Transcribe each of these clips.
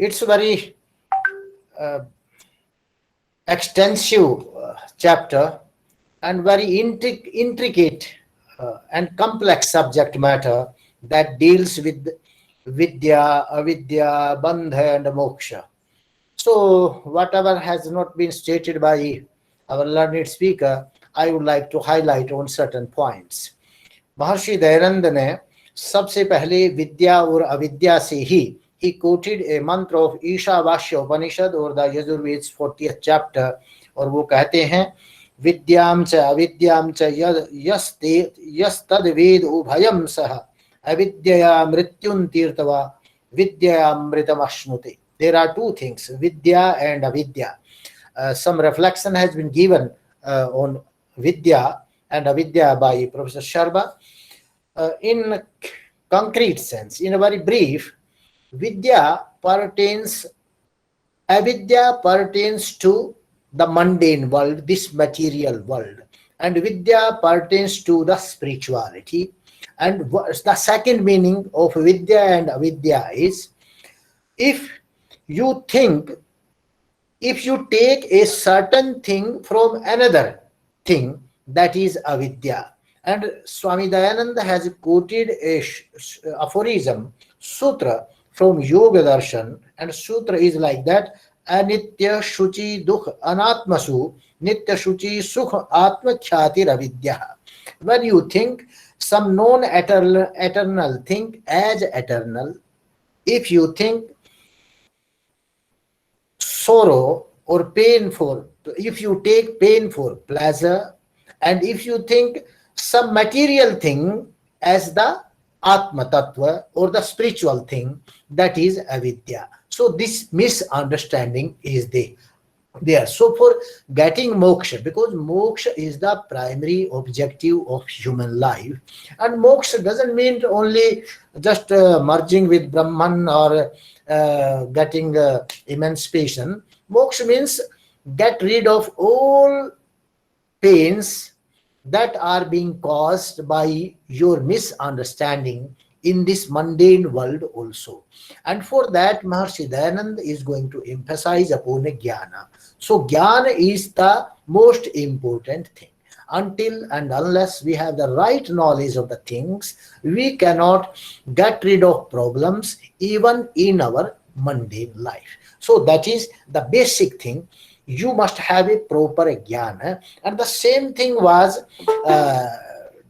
it's a very uh, extensive chapter and very intricate and complex subject matter that deals with Vidya, Avidya, Bandha, and Moksha. So, whatever has not been stated by our learned speaker, I would like to highlight on certain points. Maharshi Dayanand ने सबसे पहले विद्या और अविद्या से he quoted a mantra of Ishavasya उपनिषद और the Yajurveda 40th chapter, और वो कहते हैं विद्याम च अविद्याम च यस्ते यस्तद वेद उभयम सह अविद्यया मृत्युं तीर्थवा विद्यामृतमश्नुते. There are two things, Vidya and Avidya. Some reflection has been given on Vidya and Avidya by Professor Sharma. In concrete sense, in a very brief, Avidya pertains to the mundane world, this material world, and Vidya pertains to the spirituality. And the second meaning of Vidya and Avidya is, if you take a certain thing from another thing, that is Avidya. And Swami Dayananda has quoted a aphorism, sutra from Yoga Darshan, and sutra is like that: Anitya Shuchi Dukh Anatmasu Nitya Shuchi Sukh Atma Khyati Ravidya. When you think some non-eternal thing as eternal, if you think sorrow or pain for, if you take pain for pleasure, and if you think some material thing as the Atma Tattva or the spiritual thing, that is Avidya. So this misunderstanding is there. So for getting moksha, because moksha is the primary objective of human life, and moksha doesn't mean only just merging with Brahman or getting emancipation. Moksha means get rid of all pains that are being caused by your misunderstanding in this mundane world also. And for that, Maharshi Dayananda is going to emphasize upon jnana. So jnana is the most important thing. Until and unless we have the right knowledge of the things, we cannot get rid of problems even in our mundane life. So that is the basic thing. You must have a proper jnana, and the same thing was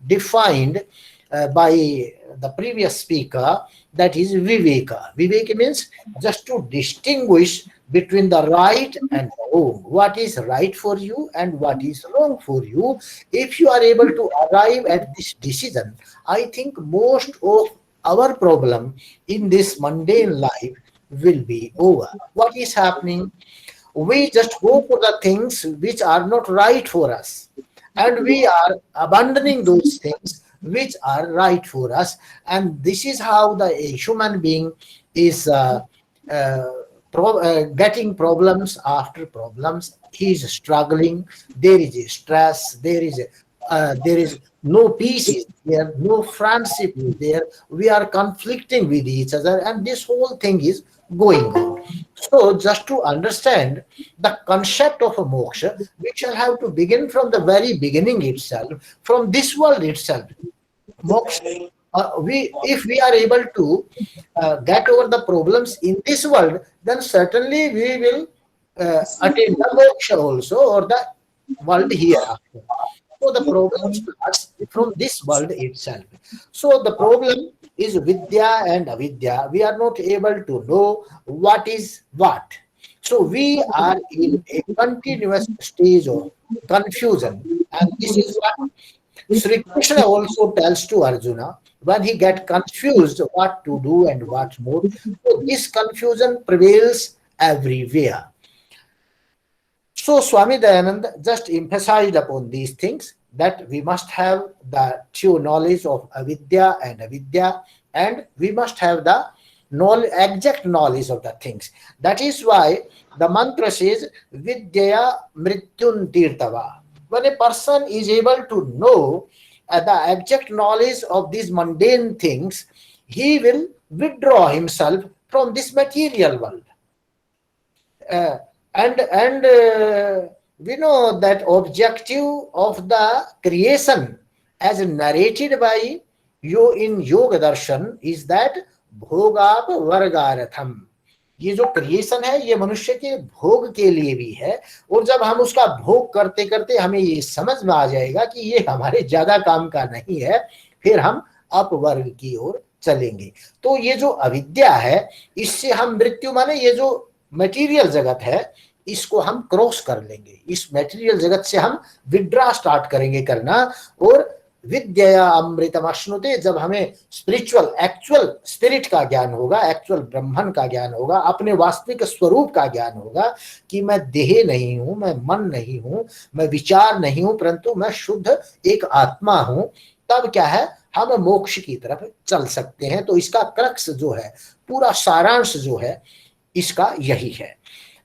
defined by the previous speaker, that is viveka. Viveka means just to distinguish between the right and wrong, what is right for you and what is wrong for you. If you are able to arrive at this decision, I think most of our problem in this mundane life will be over. What is happening? We just go for the things which are not right for us, and we are abandoning those things which are right for us. And this is how a human being is getting problems after problems. He is struggling. There is a stress. There is no peace there, no friendship there. We are conflicting with each other, and this whole thing is going on. So just to understand the concept of a moksha, we shall have to begin from the very beginning itself, from this world itself. Moksha, if we are able to get over the problems in this world, then certainly we will attain the moksha also, or the world hereafter. So the problem starts from this world itself. So the problem is Vidya and Avidya. We are not able to know what is what. So we are in a continuous stage of confusion. And this is what Sri Krishna also tells to Arjuna when he gets confused what to do and what not. So this confusion prevails everywhere. So Swami Dayananda just emphasized upon these things, that we must have the true knowledge of Avidya and Avidya, and we must have the exact knowledge of the things. That is why the mantra says Vidyaya Mrityun Tirtava. When a person is able to know the exact knowledge of these mundane things, he will withdraw himself from this material world. And we know that objective of the creation as narrated by you in Yoga Darshan is that भोगाप वर्गारथम। ये जो creation है ये मनुष्य के भोग के लिए भी है, और जब हम उसका भोग करते करते हमें ये समझ में आ जाएगा कि ये हमारे ज्यादा काम का नहीं है, फिर हम अपवर्ग की ओर चलेंगे। तो ये जो अविद्या है, इससे हम मृत्यु माने ये जो मटेरियल जगत है इसको हम क्रॉस कर लेंगे, इस मटेरियल जगत से हम विड्रा स्टार्ट करेंगे करना। और विद्या अमृतम अश्नुते, जब हमें स्पिरिचुअल एक्चुअल स्पिरिट का ज्ञान होगा, एक्चुअल ब्रह्मन का ज्ञान होगा, अपने वास्तविक स्वरूप का ज्ञान होगा कि मैं देह नहीं हूं, मैं मन नहीं हूं, मैं विचार नहीं हूं, परंतु मैं शुद्ध एक आत्मा हूं, तब क्या है, हम मोक्ष की तरफ चल सकते हैं। तो इसका क्रक्स जो है, पूरा सारांश जो है इसका यही है।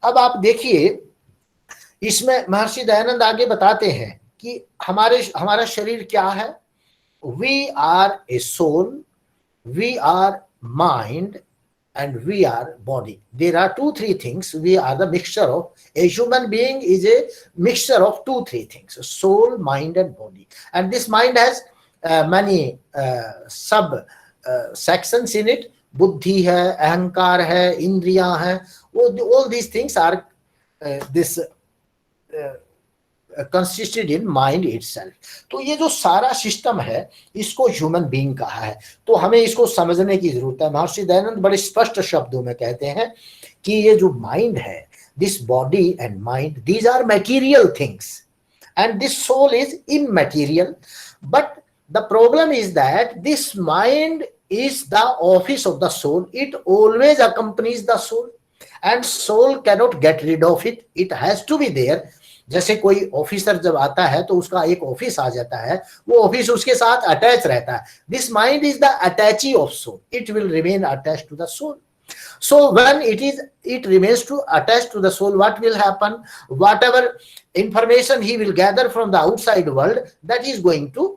अब आप देखिए, इसमें महर्षि दयानंद आगे बताते हैं कि हमारा शरीर क्या है। We are a soul, we are mind and we are body. There are 2-3 things. We are the mixture of, a human being is a mixture of 2-3 things: soul, mind and body. And this mind has many sub sections in it. बुद्धि है, अहंकार है, इंद्रियां हैं, all these things are this consisted in mind itself. तो ये जो सारा सिस्टम है इसको ह्यूमन बीइंग कहा है। तो हमें इसको समझने की जरूरत है। महर्षि दयानंद बड़े स्पष्ट शब्दों में कहते हैं कि ये जो माइंड है, this body and mind, these are material things and this soul is immaterial. But the problem is that this mind is the office of the soul. It always accompanies the soul and soul cannot get rid of it. It has to be there. जैसे कोई officer जब आता है तो उसका एक office आ जाता है, वो ऑफिस उसके साथ अटैच रहता है। This mind is the attachee of soul. It will remain attached to the soul. So when it remains to attached to the soul, what will happen? Whatever information he will gather from the outside world, that is going to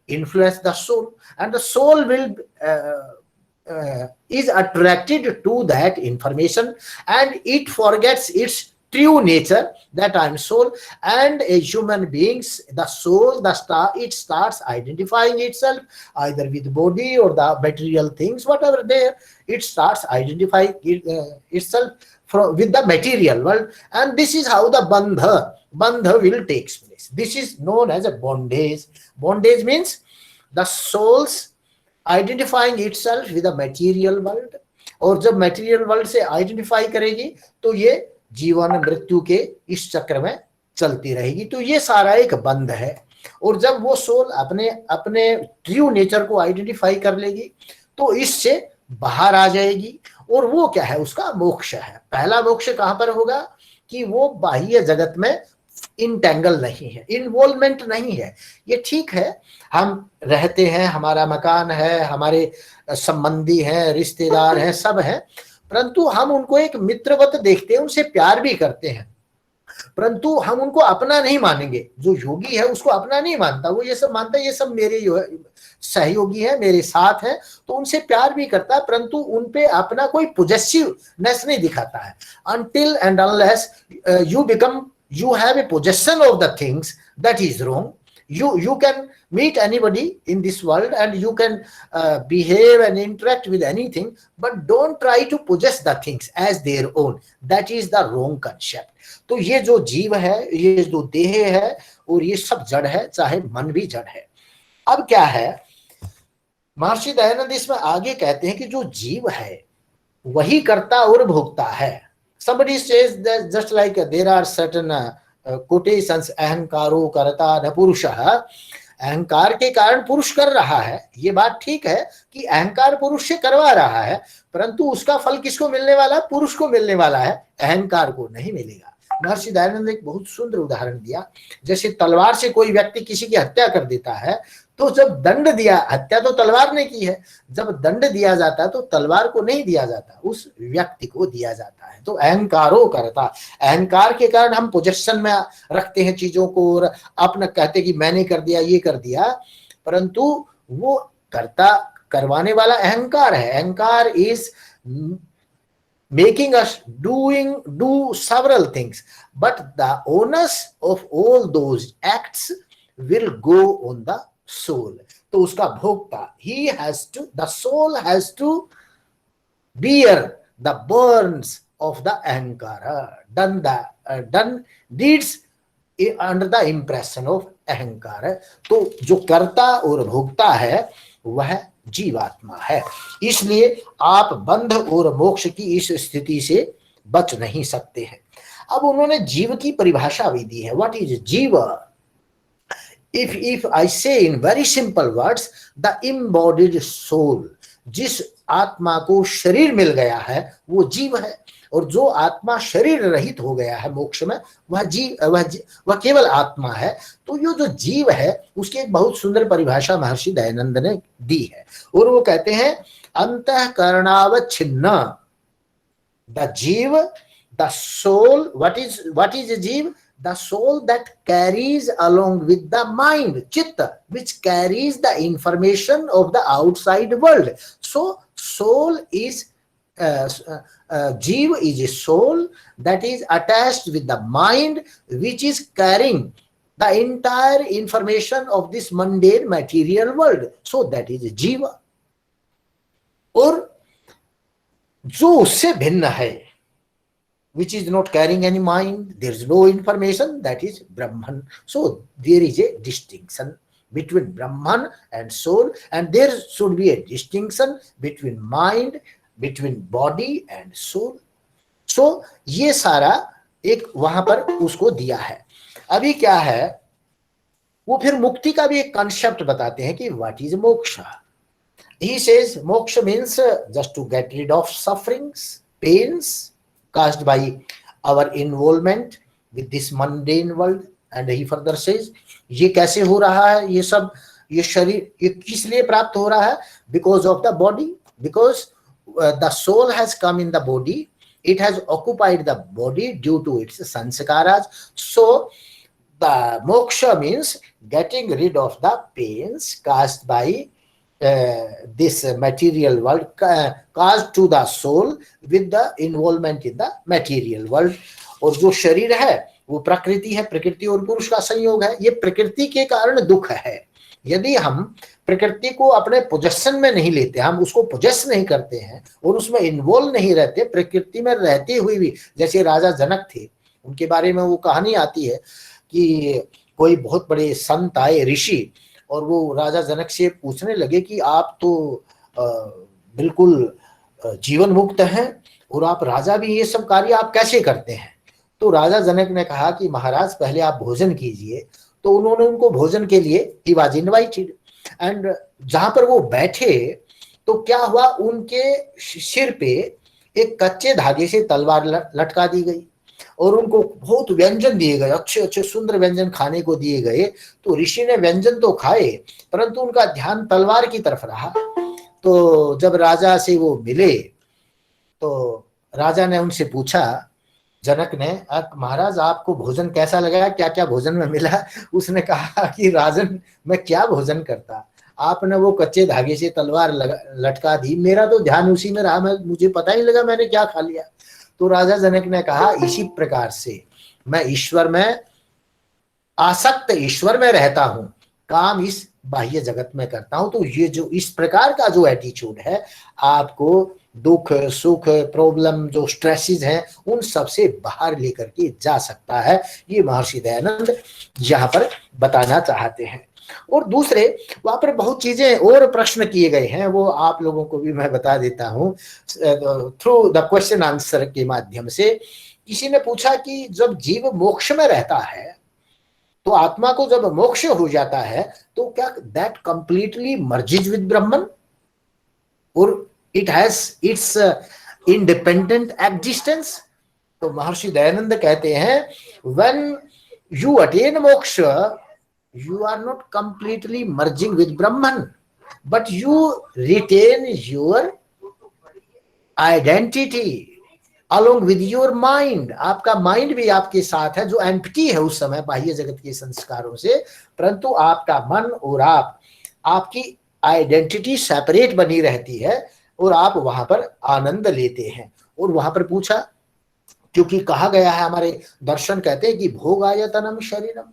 influence the soul, and the soul will is attracted to that information, and it forgets its true nature, that I am soul. And a human beings, the soul, it starts identifying itself either with body or the material things, whatever there, it starts identifying itself with the material world. And this is how the bandha will take place. This is known as a bondage. Bondage means the soul's identifying itself with the material world, और जब material world से identify करेगी तो ये जीवन मृत्यु के इस चक्र में चलती रहेगी। तो ये सारा एक बंध है। और जब वो सोल अपने ट्रू नेचर को आइडेंटिफाई कर लेगी तो इससे बाहर आ जाएगी, और वो क्या है, उसका मोक्ष है। पहला मोक्ष कहां पर होगा कि वो बाह्य जगत में इंटेंगल नहीं है, इन्वॉल्वमेंट नहीं है। ये ठीक है, हम रहते हैं, हमारा मकान है, हमारे संबंधी हैं, रिश्तेदार हैं, सब हैं, परंतु हम उनको एक मित्रवत देखते हैं, उनसे प्यार भी करते हैं, परंतु हम उनको अपना नहीं मानेंगे। जो योगी है उसको अपना नहीं मानता, वो ये सब मानता है ये सब मेरे सहयोगी है, मेरे साथ है, तो उनसे प्यार भी करता है, परंतु उनपे अपना कोई पोजेसिवनेस नहीं दिखाता है। Until and unless you have a possession of the things, that is wrong. You can meet anybody in this world and you can behave and interact with anything, but don't try to possess the things as their own. That is the wrong concept. तो ये जो जीव है, ये जो देह है, और ये सब जड़ है, चाहे मन भी जड़ है। अब क्या है, महर्षि दयानंद इसमें आगे कहते हैं कि जो जीव है वही कर्ता और भोक्ता है। Somebody says that just like there are certain quotations, अहंकारो कर्ता न पुरुषः, अहंकार के कारण पुरुष कर रहा है। ये बात ठीक है कि अहंकार पुरुष से करवा रहा है, परंतु उसका फल किसको मिलने वाला है? पुरुष को मिलने वाला है, अहंकार को नहीं मिलेगा। महर्षि दयानंद ने एक बहुत सुंदर उदाहरण दिया। जैसे तलवार से कोई व्यक्ति किसी की हत्या कर देता है, तो जब दंड दिया, हत्या तो तलवार ने की है, जब दंड दिया जाता है तो तलवार को नहीं दिया जाता, उस व्यक्ति को दिया जाता है। तो अहंकारो करता, अहंकार के कारण हम पोजेशन में रखते हैं चीजों को और अपना कहते कि मैंने कर दिया, ये कर दिया, परंतु वो करता करवाने वाला अहंकार है। अहंकार is making us do several things, but the onus of all those acts will go on the soul. तो उसका भोक्ता, he has to, the soul has to bear the burns of the ahankara, done deeds under the impression of अहंकार. तो जो कर्ता और भोक्ता है वह जीवात्मा है. इसलिए आप बंध और मोक्ष की इस स्थिति से बच नहीं सकते हैं. अब उन्होंने जीव की परिभाषा भी दी है. व्हाट इज जीव? if I say in very simple words, the embodied soul, जिस आत्मा को शरीर मिल गया है वो जीव है, और जो आत्मा शरीर रहित हो गया है मोक्ष में वह केवल आत्मा है. तो ये जो जीव है उसकी एक बहुत सुंदर परिभाषा महर्षि दयानंद ने दी है, और वो कहते हैं अंतःकरणावच्छिन्न. द जीव, द सोल. what is जीव? The soul that carries along with the mind, chitta, which carries the information of the outside world. So soul is jeev is a soul that is attached with the mind, which is carrying the entire information of this mundane material world. So that is jiva. और जो उससे भिन्न है, which is not carrying any mind, there is no information, that is Brahman. So there is a distinction between Brahman and soul, and there should be a distinction between mind, between body and soul. So ये सारा एक वहां पर उसको दिया है. अभी क्या है, वो फिर मुक्ति का भी एक कंसेप्ट बताते हैं कि what is moksha. He says moksha means just to get rid of sufferings, pains caused by our involvement with this mundane world. And he further says, ये कैसे हो रहा है ये सब, ये शरीर ये किस लिए प्राप्त हो रहा है? Because of the body, because the soul has come in the body, it has occupied the body due to its sanskaras. So the moksha means getting rid of the pains caused by this material world, caused to the soul with the involvement in the material world. और जो शरीर है वो प्रकृति है, प्रकृति और पुरुष का संयोग है. ये प्रकृति के कारण दुख है. यदि हम प्रकृति को अपने पोजेशन में नहीं लेते, हम उसको पोजेस नहीं करते हैं और उसमें इन्वॉल्व नहीं रहते, प्रकृति में रहते हुए भी, जैसे राजा जनक थे, उनके बारे में वो कहानी आती है कि कोई बहुत बड़े संत आए, ऋषि, और वो राजा जनक से पूछने लगे कि आप तो बिल्कुल जीवन मुक्त हैं और आप राजा भी, ये सब कार्य आप कैसे करते हैं? तो राजा जनक ने कहा कि महाराज पहले आप भोजन कीजिए. तो उन्होंने उनको भोजन के लिए ही वाज इनवाइटेड, एंड जहां पर वो बैठे तो क्या हुआ, उनके सिर पे एक कच्चे धागे से तलवार लटका दी गई और उनको बहुत व्यंजन दिए गए, अच्छे अच्छे सुंदर व्यंजन खाने को दिए गए. तो ऋषि ने व्यंजन तो खाए परंतु उनका ध्यान तलवार की तरफ रहा. तो जब राजा से वो मिले तो राजा ने उनसे पूछा, जनक ने, महाराज आपको भोजन कैसा लगा, क्या क्या भोजन में मिला? उसने कहा कि राजन मैं क्या भोजन करता, आपने वो कच्चे धागे से तलवार लटका दी, मेरा तो ध्यान उसी में रहा, मुझे पता ही लगा मैंने क्या खा लिया. तो राजा जनक ने कहा इसी प्रकार से मैं ईश्वर में आसक्त, ईश्वर में रहता हूं, काम इस बाह्य जगत में करता हूं. तो ये जो इस प्रकार का जो एटीट्यूड है, आपको दुख सुख प्रॉब्लम जो स्ट्रेसेस हैं उन सब से बाहर लेकर के जा सकता है. ये महर्षि दयानंद यहाँ पर बताना चाहते हैं. और दूसरे वहां पर बहुत चीजें और प्रश्न किए गए हैं, वो आप लोगों को भी मैं बता देता हूं थ्रू द क्वेश्चन आंसर के माध्यम से. किसी ने पूछा कि जब जीव मोक्ष में रहता है तो आत्मा को जब मोक्ष हो जाता है तो क्या दैट कंप्लीटली मर्जेज विद ब्रह्मन और it has its independent existence? तो महर्षि दयानंद कहते हैं व्हेन यू अटेन मोक्ष, you are not completely merging with Brahman, but you retain your identity along with your mind. आपका माइंड भी आपके साथ है जो एम्प्टी है उस समय बाह्य जगत के संस्कारों से, परंतु आपका मन और आपकी आइडेंटिटी सेपरेट बनी रहती है और आप वहां पर आनंद लेते हैं. और वहां पर पूछा, क्योंकि कहा गया है, हमारे दर्शन कहते हैं कि भोग आयतनम शरीरम,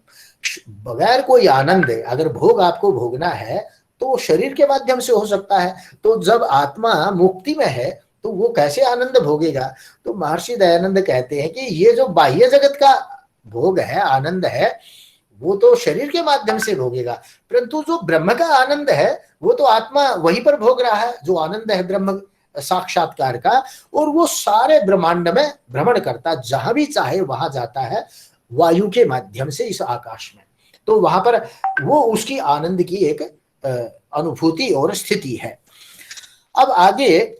बगैर कोई आनंद, अगर भोग आपको भोगना है तो वो शरीर के माध्यम से हो सकता है। तो जब आत्मा मुक्ति में है तो वो कैसे आनंद भोगेगा? तो महर्षि दयानंद कहते हैं कि ये जो बाह्य जगत का भोग है, आनंद है, वो तो शरीर के माध्यम से भोगेगा, परंतु जो ब्रह्म का आनंद है वो तो आत्मा वहीं पर भोग रहा है, जो आनंद है ब्रह्म साक्षात्कार का। और वो सारे ब्रह्मांड में भ्रमण करता, जहां भी चाहे वहां जाता है वायु के माध्यम से इस आकाश में। तो वहां पर वो उसकी आनंद की एक अनुभूति और स्थिति है। अब आगे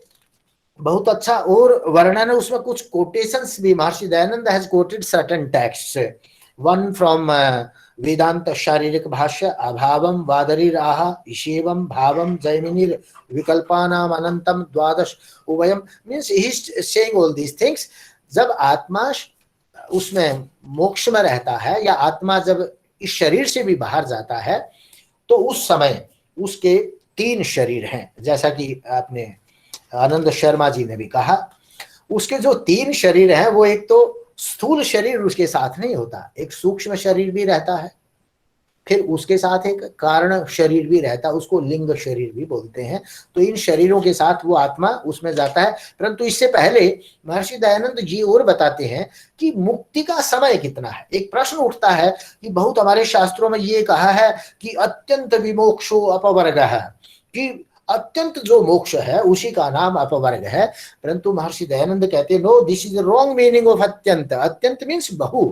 बहुत अच्छा और वर्णन है, उसमें कुछ कोटेशंस भी Maharshi Dayanand has quoted certain texts, one from Vedanta Sharirika Bhashya, अभावम वादरीराह ईशेवम भावम जैमिनीर विकल्पानाम अनंतम द्वादश उभयम, means he is saying all these things. जब आत्मा उसमें मोक्ष में रहता है, या आत्मा जब इस शरीर से भी बाहर जाता है, तो उस समय उसके 3 शरीर हैं, जैसा कि आपने आनंद शर्मा जी ने भी कहा। उसके जो 3 शरीर हैं, वो एक तो स्थूल शरीर उसके साथ नहीं होता, एक सूक्ष्म शरीर भी रहता है, फिर उसके साथ एक कारण शरीर भी रहता है, उसको लिंग शरीर भी बोलते हैं। तो इन शरीरों के साथ वो आत्मा उसमें जाता है। परंतु इससे पहले महर्षि दयानंद जी और बताते हैं कि मुक्ति का समय कितना है। एक प्रश्न उठता है कि बहुत हमारे शास्त्रों में ये कहा है कि अत्यंत विमोक्षो अपवर्ग है, कि अत्यंत जो मोक्ष है उसी का नाम अपवर्ग है। परंतु महर्षि दयानंद कहते हैं no, this is the wrong meaning of अत्यंत। अत्यंत मीन्स बहु,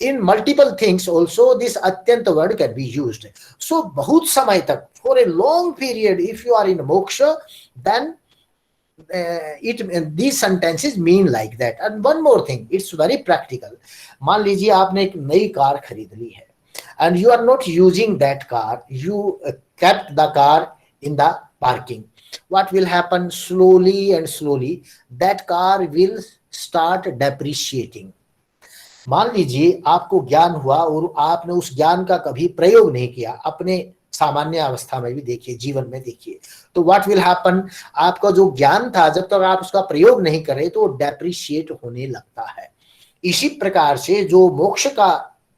in multiple things also this atyant word can be used. So बहुत समय तक, for a long period, if you are in moksha, then these sentences mean like that. And one more thing, it's very practical. मान लीजिए आपने एक नई car खरीद ली है, and you are not using that car, you kept the car in the parking. What will happen? Slowly and slowly that car will start depreciating. मान लीजिए आपको ज्ञान हुआ और आपने उस ज्ञान का कभी प्रयोग नहीं किया, अपने सामान्य अवस्था में भी देखिए, जीवन में देखिए, तो व्हाट विल हैपन? आपका जो ज्ञान था, जब तक आप उसका प्रयोग नहीं करे तो डेप्रिशिएट होने लगता है। इसी प्रकार से जो मोक्ष का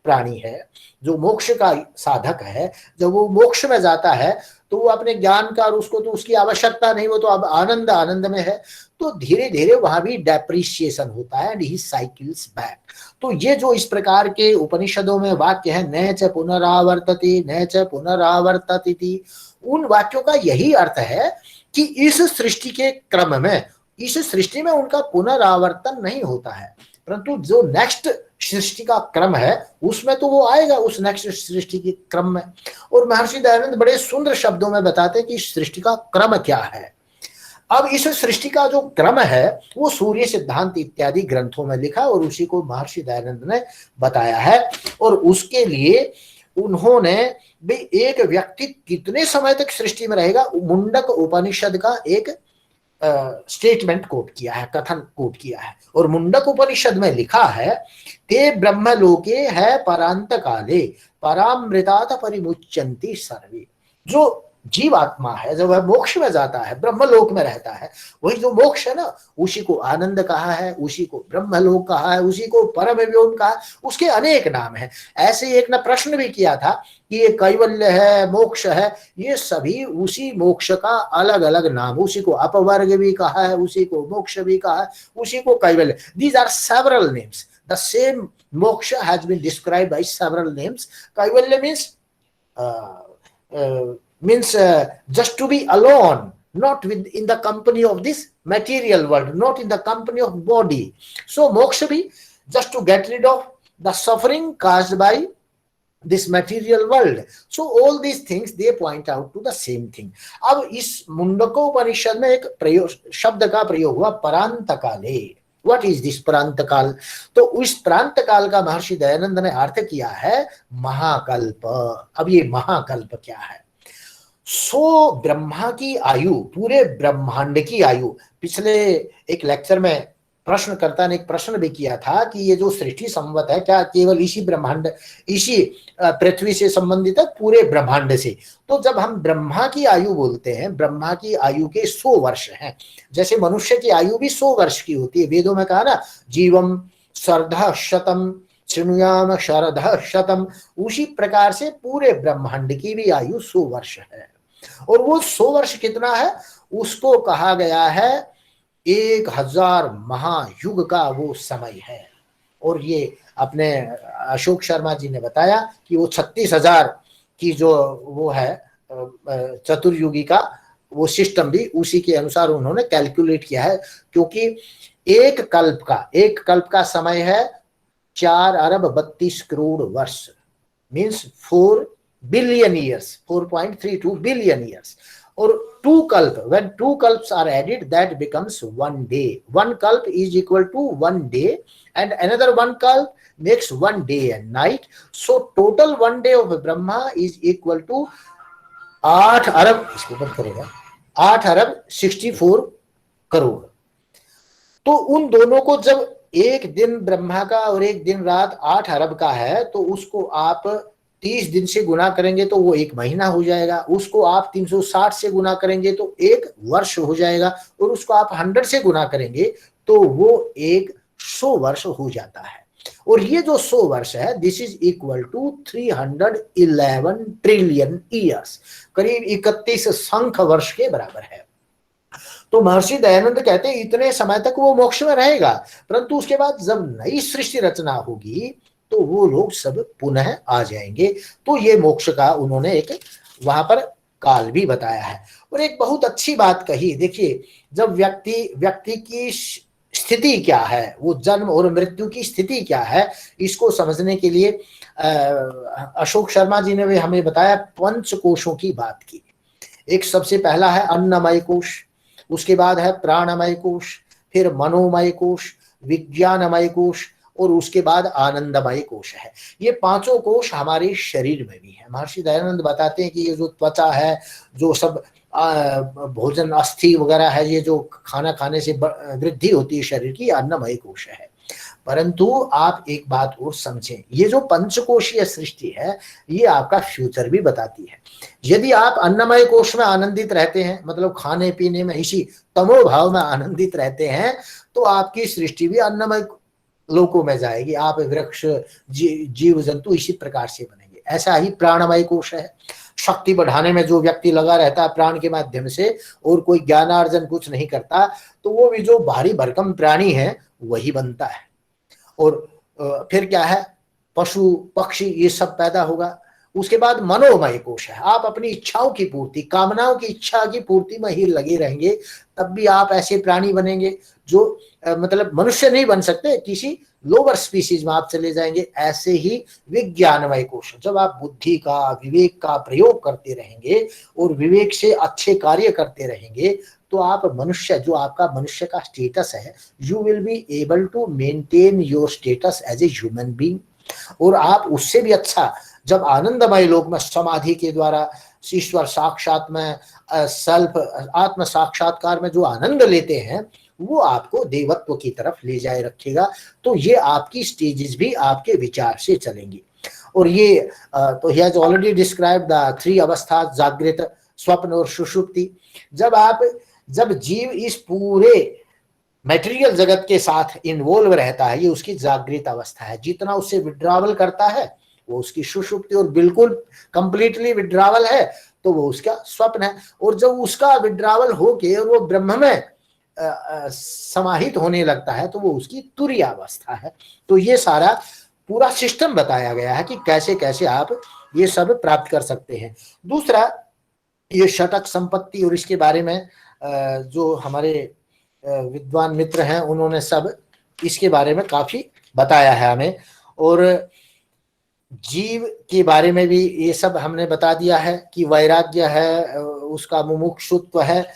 प्राणी है, जो मोक्ष का साधक है, जब वो मोक्ष में जाता है तो वो अपने ज्ञान का, और उसको तो उसकी आवश्यकता नहीं, वो तो अब आनंद में है, तो धीरे धीरे वहां भी डेप्रिशिएशन होता है, एंड ही साइकिल्स बैक। तो ये जो इस प्रकार के उपनिषदों में वाक्य है, न च पुनरावर्तति न च पुनरावर्तति, उन वाक्यों का यही अर्थ है कि इस सृष्टि के क्रम में, इस सृष्टि में उनका पुनरावर्तन नहीं होता है, परंतु जो नेक्स्ट सृष्टि का क्रम है उसमें तो वो आएगा, उस नेक्स्ट सृष्टि के क्रम में। और महर्षि दयानंद बड़े सुंदर शब्दों में बताते हैं कि सृष्टि का क्रम क्या है। अब इस सृष्टि का जो क्रम है वो सूर्य सिद्धांत इत्यादि ग्रंथों में लिखा, और उसी को महर्षि दयानंद ने बताया है। और उसके लिए उन्होंने भी एक व्यक्ति कितने समय तक सृष्टि में रहेगा, मुंडक उपनिषद का एक स्टेटमेंट कोट किया है, कथन कोट किया है। और मुंडक उपनिषद में लिखा है, ते ब्रह्मलोके है परांत काले परामृतात परिमुच्यन्ति सर्वे। जो जीवात्मा है, जब वह मोक्ष में जाता है, ब्रह्मलोक में रहता है, वही जो मोक्ष है ना, उसी को आनंद कहा है, उसी को ब्रह्मलोक कहा है, उसी को परम व्योम कहा, उसके अनेक नाम है। ऐसे एक ने प्रश्न भी किया था कि ये कैवल्य है, मोक्ष है, ये सभी उसी मोक्ष का अलग अलग नाम, उसी को अपवर्ग भी कहा है, उसी को मोक्ष भी कहा है, उसी को कैवल्य। These are several names, the same moksha has been described by several names. Kaivalya means just to be alone, not in the company of this material world, not in the company of body. So moksha bhi just to get rid of the suffering caused by this material world. So all these things they point out to the same thing. अब इस मुंडकोपनिषद में एक प्रयोग, शब्द का प्रयोग हुआ, परांत काले। What is this प्रांत काल? तो उस प्रांत काल का महर्षि दयानंद ने अर्थ किया है महाकल्प। अब ये महाकल्प क्या है? सो ब्रह्मा की आयु, पूरे ब्रह्मांड की आयु, पिछले एक लेक्चर में प्रश्नकर्ता ने एक प्रश्न भी किया था कि ये जो सृष्टि संवत है क्या केवल इसी ब्रह्मांड, इसी पृथ्वी से संबंधित है, पूरे ब्रह्मांड से? तो जब हम ब्रह्मा की आयु बोलते हैं, ब्रह्मा की आयु के 100 वर्ष हैं, जैसे मनुष्य की आयु भी 100 वर्ष की होती है। वेदों में कहा ना, जीवम शरदः शतम शृणुयाम शरदः शतम, उसी प्रकार से पूरे ब्रह्मांड की भी आयु 100 वर्ष है। और वो 100 वर्ष कितना है, उसको कहा गया है 1000 महायुग का वो समय है। और ये अपने अशोक शर्मा जी ने बताया कि वो 36,000 की जो वो है चतुर्युगी का वो सिस्टम भी उसी के अनुसार उन्होंने कैलकुलेट किया है, क्योंकि एक कल्प का समय है 4 अरब 32 करोड़ वर्ष, means 4 billion years, 4.32 billion years. और 2 कल्प, when 2 kalps are added, that becomes 1 day. 1 kalp is equal to 1 day, and another 1 kalp makes 1 day and night. So total 1 day of Brahma is equal to 8 अरब, इसको बंद करेगा, 8 अरब 64 करोड़। तो उन दोनों को जब एक दिन ब्रह्मा का और एक दिन रात 8 अरब का है, तो उसको आप 30 दिन से गुना करेंगे तो वो 1 महीना हो जाएगा, उसको आप 360 से गुना करेंगे तो 1 वर्ष हो जाएगा, और उसको आप 100 से गुना करेंगे तो वो 100 वर्ष हो जाता है। और ये जो 100 वर्ष है, this is equal to 311 trillion years, करीब 31 संख वर्ष के बराबर है। तो महर्षि दयानंद कहते हैं इतने समय तक वो मोक्ष में रहेगा, परंतु उसके बाद जब नई सृष्टि रचना होगी तो वो लोग सब पुनः आ जाएंगे। तो ये मोक्ष का उन्होंने एक वहां पर काल भी बताया है। और एक बहुत अच्छी बात कही, देखिए जब व्यक्ति की स्थिति क्या है, वो जन्म और मृत्यु की स्थिति क्या है, इसको समझने के लिए अशोक शर्मा जी ने भी हमें बताया, 5 कोशों की बात की। एक सबसे पहला है अन्नमय कोश, उसके बाद है प्राणमय कोश, फिर मनोमय कोश, विज्ञानमय कोश, और उसके बाद आनंदमय कोश है। ये 5 कोश हमारे शरीर में भी है। महर्षि दयानंद बताते हैं कि ये जो त्वचा है, जो सब भोजन अस्थि वगैरह है, ये जो खाना खाने से वृद्धि होती है शरीर की, अन्नमय कोश है। परंतु आप एक बात और समझें, ये जो पंचकोशीय सृष्टि है ये आपका फ्यूचर भी बताती है। यदि आप अन्नमय कोश में आनंदित रहते हैं, मतलब खाने पीने में इसी तमोभाव में आनंदित रहते हैं, तो आपकी सृष्टि भी अन्नमय लोकों में जाएगी, आप वृक्ष जीव जंतु इसी प्रकार से बनेंगे। ऐसा ही प्राणमय कोश है, शक्ति बढ़ाने में जो व्यक्ति लगा रहता है प्राण के माध्यम से और कोई ज्ञानार्जन कुछ नहीं करता, तो वो भी जो भारी भरकम प्राणी है वही बनता है। और फिर क्या है, पशु पक्षी ये सब पैदा होगा। उसके बाद मनोमय कोश है, आप अपनी इच्छाओं की पूर्ति, कामनाओं की इच्छा की पूर्ति में ही लगे रहेंगे, तब भी आप ऐसे प्राणी बनेंगे जो मतलब मनुष्य नहीं बन सकते, किसी लोअर स्पीसीज में आप चले जाएंगे। ऐसे ही विज्ञानमय कोश, जब आप बुद्धि का विवेक का प्रयोग करते रहेंगे और विवेक से अच्छे कार्य करते रहेंगे, तो आप मनुष्य, जो आपका मनुष्य का स्टेटस है, you will be able to maintain your status as a human being. और आप उससे भी अच्छा, जब आनंदमय लोक में समाधि के द्वारा ईश्वर साक्षात में सेल्फ आत्म साक्षात्कार में जो आनंद लेते हैं, वो आपको देवत्व की तरफ ले जाए रखेगा। तो ये आपकी स्टेजेस भी आपके विचार से चलेंगी। और ये तो he has already describe the 3 अवस्था, जागृत, स्वप्न और सुषुप्ति। जब जीव इस पूरे मटेरियल जगत के साथ इन्वॉल्व रहता है, ये उसकी जागृत अवस्था है। जितना उससे विड्रावल करता है वो उसकी सुषुप्ति, और बिल्कुल कंप्लीटली विड्रावल है तो वो उसका स्वप्न है। और जब उसका विड्रावल होके और वो ब्रह्म में समाहित होने लगता है तो वो उसकी तुरीय अवस्था है। तो ये सारा पूरा सिस्टम बताया गया है कि कैसे कैसे आप ये सब प्राप्त कर सकते हैं। दूसरा, ये षटक संपत्ति, और इसके बारे में जो हमारे विद्वान मित्र हैं उन्होंने सब इसके बारे में काफी बताया है हमें। और जीव के बारे में भी ये सब हमने बता दिया है कि वैराग्य है, उसका मुमुक्षुत्व है,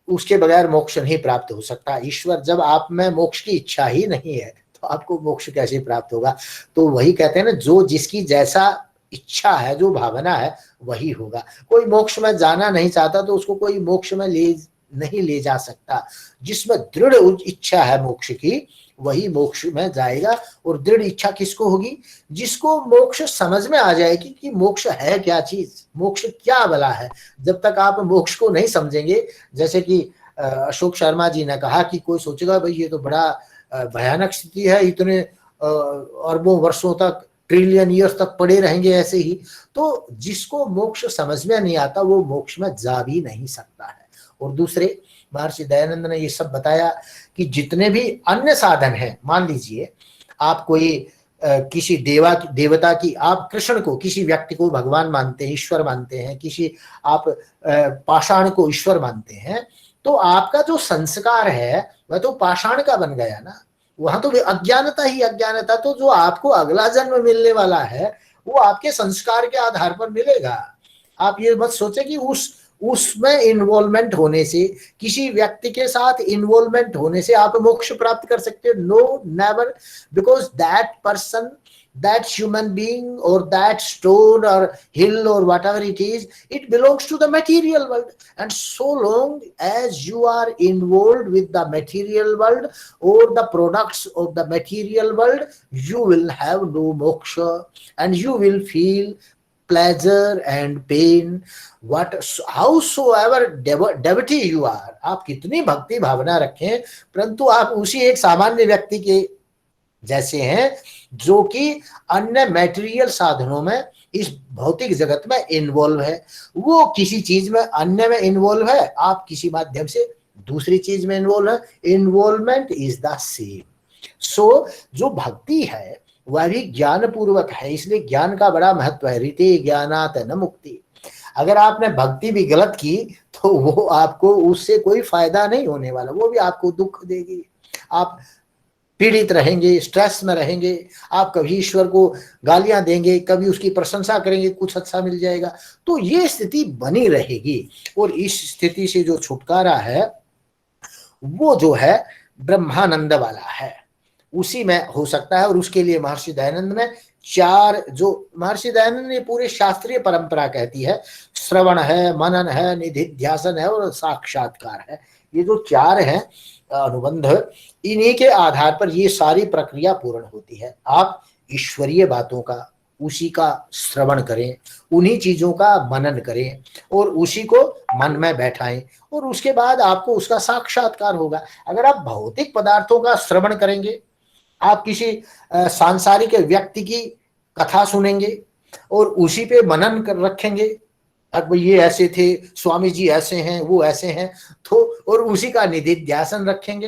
उसके बगैर मोक्ष नहीं प्राप्त हो सकता। ईश्वर, जब आप में मोक्ष की इच्छा ही नहीं है तो आपको मोक्ष कैसे प्राप्त होगा। तो वही कहते हैं ना, जो जिसकी जैसा इच्छा है, जो भावना है वही होगा। कोई मोक्ष में जाना नहीं चाहता तो उसको कोई मोक्ष में नहीं ले जा सकता। जिसमें दृढ़ इच्छा है मोक्ष की, वही मोक्ष में जाएगा। और दृढ़ इच्छा किसको होगी? जिसको मोक्ष समझ में आ जाएगी कि मोक्ष है क्या चीज, मोक्ष क्या भला है। जब तक आप मोक्ष को नहीं समझेंगे, जैसे कि अशोक शर्मा जी ने कहा कि कोई सोचेगा भाई ये तो बड़ा भयानक स्थिति है, इतने अरबों वर्षों तक, ट्रिलियन ईयर्स तक पड़े रहेंगे ऐसे ही। तो जिसको मोक्ष समझ में नहीं आता वो मोक्ष में जा भी नहीं सकता है। और दूसरे, महर्षि दयानंद ने ये सब बताया कि जितने भी अन्य साधन हैं, मान लीजिए आप कोई किसी देवता की, आप कृष्ण को, किसी व्यक्ति को भगवान मानते हैं, ईश्वर मानते हैं, किसी आप पाषाण को ईश्वर मानते हैं, तो आपका जो संस्कार है वह तो पाषाण का बन गया ना, वहां तो अज्ञानता ही अज्ञानता। तो जो आपको अगला जन्म मिलने वाला है वो आपके संस्कार के आधार पर मिलेगा। आप ये मत सोचे कि उसमें इन्वॉल्वमेंट होने से, किसी व्यक्ति के साथ इन्वॉल्वमेंट होने से आप मोक्ष प्राप्त कर सकते हो। No, never, because that person, that human being or that stone or hill or whatever it is, it belongs to the material world. And so long as you are involved with the material world or the products of the material world, you will have no moksha and you will feel pleasure and pain, what howsoever devotee you are, आप कितनी भक्ति भावना रखें, परंतु आप उसी एक सामान्य व्यक्ति के जैसे हैं जो कि अन्य मैटेरियल साधनों में, इस भौतिक जगत में इन्वॉल्व है। वो किसी चीज में अन्य में इन्वॉल्व है, आप किसी माध्यम से दूसरी चीज में इन्वॉल्व है। Involvement is the same. So जो भक्ति है वह भी ज्ञान पूर्वक है, इसलिए ज्ञान का बड़ा महत्व है। रीते ज्ञानात न मुक्ति। अगर आपने भक्ति भी गलत की तो वो आपको, उससे कोई फायदा नहीं होने वाला, वो भी आपको दुख देगी। आप पीड़ित रहेंगे, स्ट्रेस में रहेंगे, आप कभी ईश्वर को गालियां देंगे, कभी उसकी प्रशंसा करेंगे, कुछ अच्छा मिल जाएगा। तो ये स्थिति बनी रहेगी। और इस स्थिति से जो छुटकारा है वो जो है ब्रह्मानंद वाला है, उसी में हो सकता है। और उसके लिए महर्षि दयानंद ने चार, जो महर्षि दयानंद ने पूरे शास्त्रीय परंपरा कहती है, श्रवण है, मनन है, निधिध्यासन है और साक्षात्कार है। ये जो चार हैं अनुबंध, इन्हीं के आधार पर ये सारी प्रक्रिया पूर्ण होती है। आप ईश्वरीय बातों का, उसी का श्रवण करें, उन्हीं चीजों का मनन करें और उसी को मन में बैठाएं, और उसके बाद आपको उसका साक्षात्कार होगा। अगर आप भौतिक पदार्थों का श्रवण करेंगे, आप किसी सांसारिक व्यक्ति की कथा सुनेंगे और उसी पे मनन कर रखेंगे, अब ये ऐसे थे, स्वामी जी ऐसे हैं, वो ऐसे हैं, तो और उसी का निधिध्यासन रखेंगे,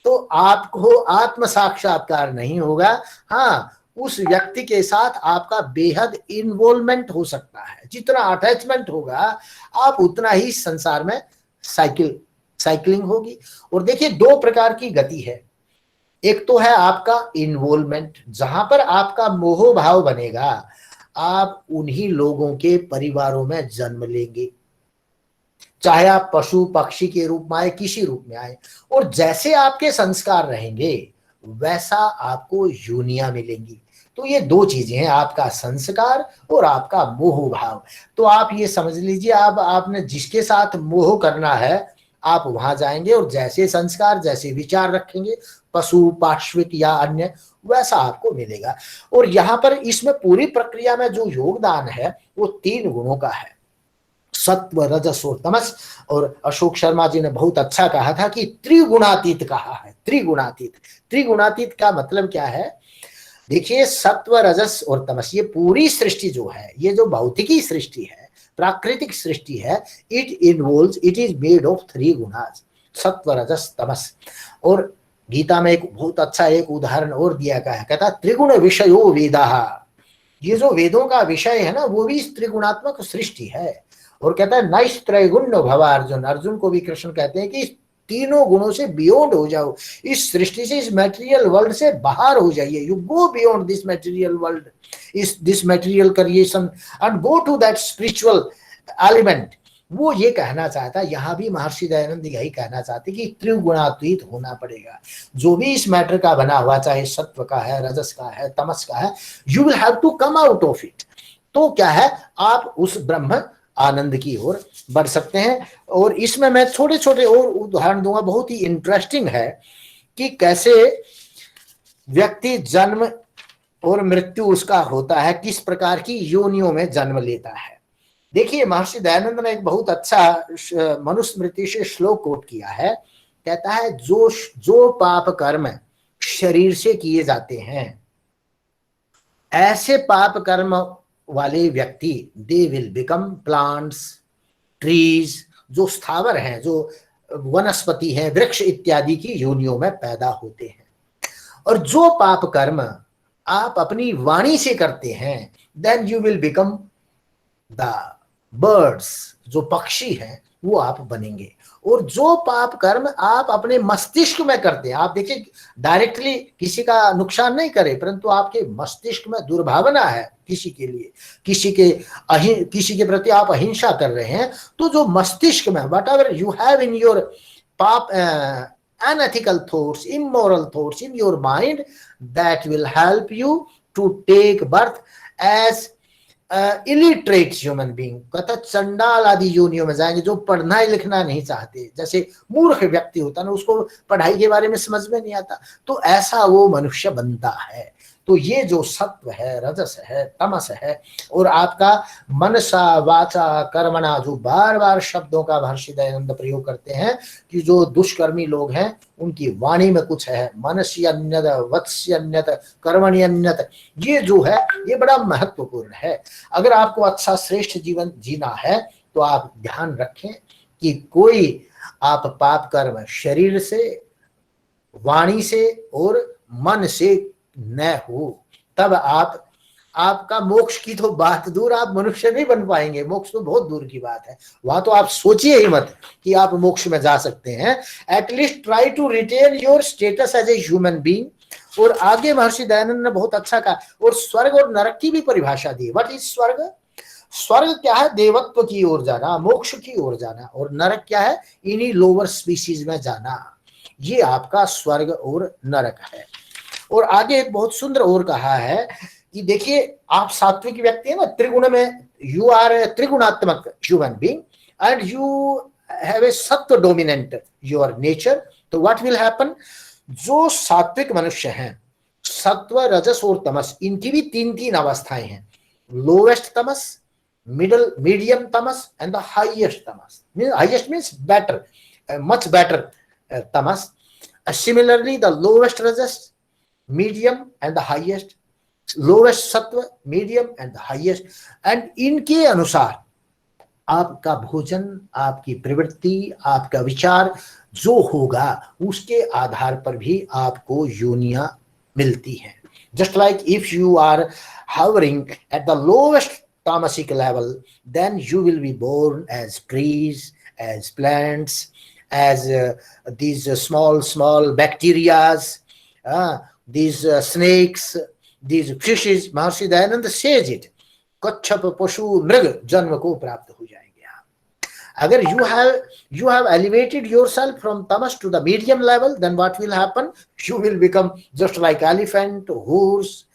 तो आपको आत्म साक्षात्कार नहीं होगा। हाँ, उस व्यक्ति के साथ आपका बेहद इन्वॉल्वमेंट हो सकता है, जितना अटैचमेंट होगा आप उतना ही संसार में साइकिलिंग होगी। और देखिए, दो प्रकार की गति है। एक तो है आपका इन्वॉल्वमेंट, जहां पर आपका मोह भाव बनेगा, आप उन्हीं लोगों के परिवारों में जन्म लेंगे, चाहे आप पशु पक्षी के रूप में आए, किसी रूप में आए, और जैसे आपके संस्कार रहेंगे वैसा आपको योनियां मिलेंगी। तो ये दो चीजें हैं, आपका संस्कार और आपका मोह भाव। तो आप ये समझ लीजिए, आपने जिसके साथ मोह करना है आप वहां जाएंगे, और जैसे संस्कार, जैसे विचार रखेंगे, पशु पार्श्विक या अन्य, वैसा आपको मिलेगा। और यहाँ पर इसमें पूरी प्रक्रिया में जो योगदान है वो 3 गुणों का है, सत्व, रजस और तमस। और अशोक शर्मा जी ने बहुत अच्छा कहा था कि त्रिगुणातीत कहा है। त्रिगुणातीत का मतलब क्या है? देखिए, सत्व, रजस और तमस, ये पूरी सृष्टि जो है, ये जो भौतिकी सृष्टि है, प्राकृतिक सृष्टि है, it is made of 3 gunas, सत्व, रजस, तमस। और गीता में एक बहुत अच्छा एक उदाहरण और दिया गया है, कहता त्रिगुण विषयो वेदाः। ये जो वेदों का विषय है ना, वो भी त्रिगुणात्मक सृष्टि है। और कहता है नैस्त्रैगुण्य भव अर्जुन। अर्जुन को भी कृष्ण कहते हैं कि तीनों गुणों से बियॉन्ड हो जाओ, इस सृष्टि से, इस मटेरियल वर्ल्ड से बाहर हो जाइए। You go beyond this material world, this material creation, and go to that spiritual element. वो ये कहना चाहता है, यहां भी महर्षि दयानंद यही कहना चाहते कि त्रिगुणातीत होना पड़ेगा। जो भी इस मैटर का बना हुआ, चाहे सत्व का है, रजस का है, तमस का है, you will have to come out of it. तो क्या है, आप उस ब्रह्म आनंद की ओर बढ़ सकते हैं। और इसमें मैं छोटे छोटे और उदाहरण दूंगा, बहुत ही इंटरेस्टिंग है कि कैसे व्यक्ति जन्म और मृत्यु उसका होता है, किस प्रकार की योनियों में जन्म लेता है। देखिए महर्षि दयानंद ने एक बहुत अच्छा मनुस्मृति से श्लोक कोट किया है। कहता है जो जो पाप कर्म शरीर से किए जाते हैं, ऐसे पाप कर्म वाले व्यक्ति they will become plants, trees, जो स्थावर हैं, जो वनस्पति हैं, वृक्ष इत्यादि की योनियों में पैदा होते हैं। और जो पाप कर्म आप अपनी वाणी से करते हैं, then you will become the birds, जो पक्षी हैं वो आप बनेंगे। और जो पाप कर्म आप अपने मस्तिष्क में करते हैं, आप देखिए डायरेक्टली किसी का नुकसान नहीं करे, परंतु आपके मस्तिष्क में दुर्भावना है किसी के लिए, किसी के प्रति आप अहिंसा कर रहे हैं, तो जो मस्तिष्क में what ever you have in your पाप unethical thoughts, immoral thoughts in your mind, that will help you to take birth as illiterate human being। कहता चंडाल आदि योनियों में जाएंगे, जो पढ़ना लिखना नहीं चाहते, जैसे मूर्ख व्यक्ति होता है ना, उसको पढ़ाई के बारे में समझ में नहीं आता, तो ऐसा वो मनुष्य बनता है। तो ये जो सत्व है, रजस है, तमस है, और आपका मनसा वाचा कर्मणा, जो बार बार शब्दों का महर्षि दयानंद प्रयोग करते हैं कि जो दुष्कर्मी लोग हैं उनकी वाणी में कुछ है, मनस्यन्यत वत्स्यन्यत कर्मण्यन्यत, ये जो है ये बड़ा महत्वपूर्ण है। अगर आपको अच्छा श्रेष्ठ जीवन जीना है तो आप ध्यान रखें कि कोई आप पाप कर्म शरीर से, वाणी से और मन से न हो, तब आपका मोक्ष की तो बात दूर, आप मनुष्य नहीं बन पाएंगे, मोक्ष तो बहुत दूर की बात है। वहां तो आप सोचिए ही मत कि आप मोक्ष में जा सकते हैं। At least try to retain your status as a human being. और आगे महर्षि दयानंद ने बहुत अच्छा कहा, और स्वर्ग और नरक की भी परिभाषा दी। व्हाट इज स्वर्ग? स्वर्ग क्या है? देवत्व की ओर जाना, मोक्ष की ओर जाना। और नरक क्या है? इन्हीं लोअर स्पीसीज में जाना। ये आपका स्वर्ग और नरक है। और आगे एक बहुत सुंदर और कहा है कि देखिए आप सात्विक व्यक्ति है ना, त्रिगुण में, you are a trigunatmak human being and you have a sattva dominant your nature. तो व्हाट विल हैपन? जो सात्विक मनुष्य हैं, सत्व, रजस और तमस, इनकी भी तीन तीन अवस्थाएं हैं। Lowest Tamas, middle, medium Tamas and the highest Tamas. Highest means better, much better tamas. Similarly, the lowest rajas, medium and the highest, lowest sattva, medium and the highest. And इनके अनुसार आपका भोजन, आपकी प्रवृत्ति, आपका विचार जो होगा उसके आधार पर भी आपको योनियां मिलती हैं. Just like if you are hovering at the lowest tamasic level, then you will be born as trees, as plants, as these small bacterias, these snakes, these fishes. Maharshi Dayananda says it. कच्छप पशु मृग जन्म को प्राप्त हो जाएंगे आप. अगर you have elevated yourself from tamas to the medium level, then what will happen? You will become just like elephant, horse,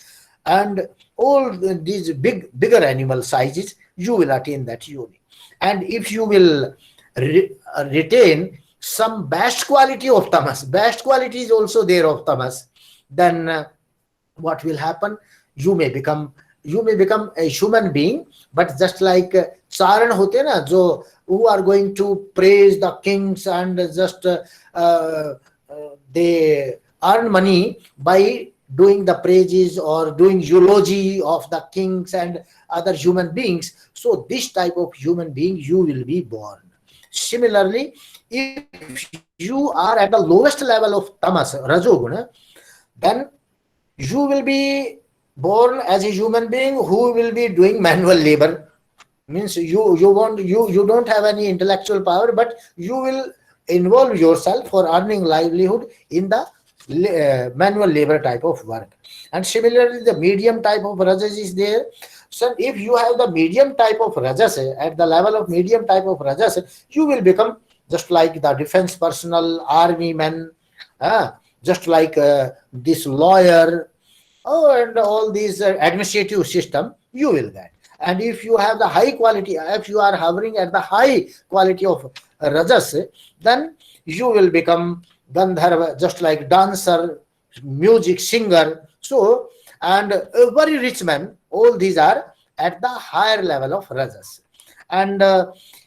and all these bigger animal sizes. You will attain that yoni. And if you will retain some best quality of tamas, best quality is also there of tamas, then what will happen? You may become a human being, but just like charan hote na, jo who are going to praise the kings and just they earn money by doing the praises or doing eulogy of the kings and other human beings. So this type of human being you will be born. Similarly, if you are at the lowest level of tamas, rajoguna, then you will be born as a human being who will be doing manual labor. Means you don't have any intellectual power, but you will involve yourself for earning livelihood in the manual labor type of work. And similarly, the medium type of rajas is there. So if you have the medium type of rajas, at the level of medium type of rajas, you will become just like the defense personnel, army men, just like this lawyer, and all these administrative system, you will get. And if you have the high quality, if you are hovering at the high quality of rajas, then you will become Gandharva, just like dancer, music singer. So, and a very rich man, all these are at the higher level of rajas. And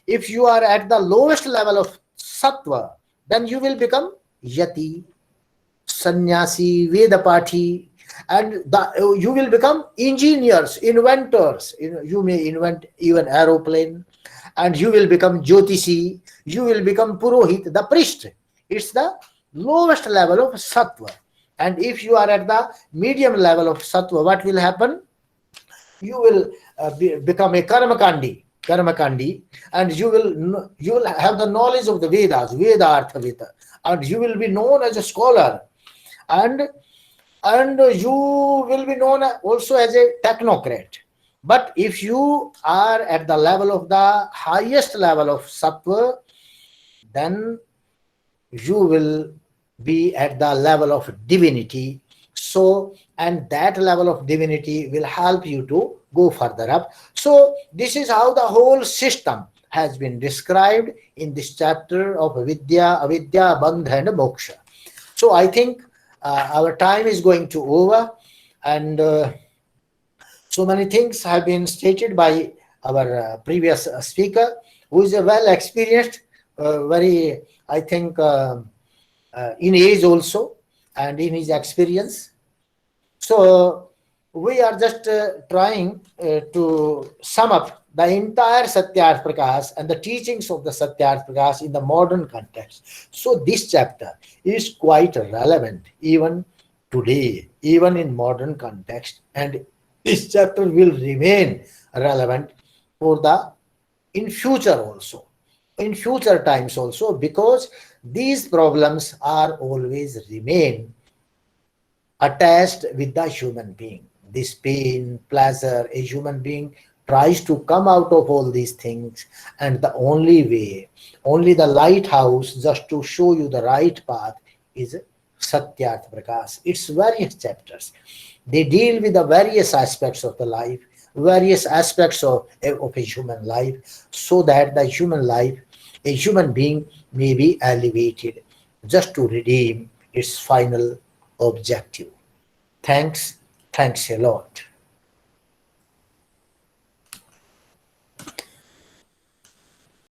if you are at the lowest level of sattva, then you will become yati, sannyasi, Vedapati, and you will become engineers, inventors. You may invent even aeroplane, and you will become Jyotishi, you will become Purohit, the priest. It's the lowest level of sattva. And if you are at the medium level of sattva, what will happen? You will become a karmakandi, and you will have the knowledge of the Vedas, Veda Artha Veda, and you will be known as a scholar, and you will be known also as a technocrat. But if you are at the level of the highest level of sattva, then you will be at the level of divinity. So, and that level of divinity will help you to go further up. So this is how the whole system has been described in this chapter of Vidya, Avidya, Bandha and Moksa. So I think our time is going to over, and so many things have been stated by our previous speaker, who is a well experienced, very, I think, in age also, and in his experience. So we are just trying to sum up the entire Satyarth Prakash and the teachings of the Satyarth Prakash in the modern context. So this chapter is quite relevant even today, even in modern context, and this chapter will remain relevant for the in future also, in future times also, because these problems are always remain attached with the human being. This pain, pleasure, a human being tries to come out of all these things, and the only way, only the lighthouse just to show you the right path is Satyarth Prakash. It's various chapters. They deal with the various aspects of the life, various aspects of a human life, so that the human life, a human being may be elevated just to redeem its final objective. Thanks a lot.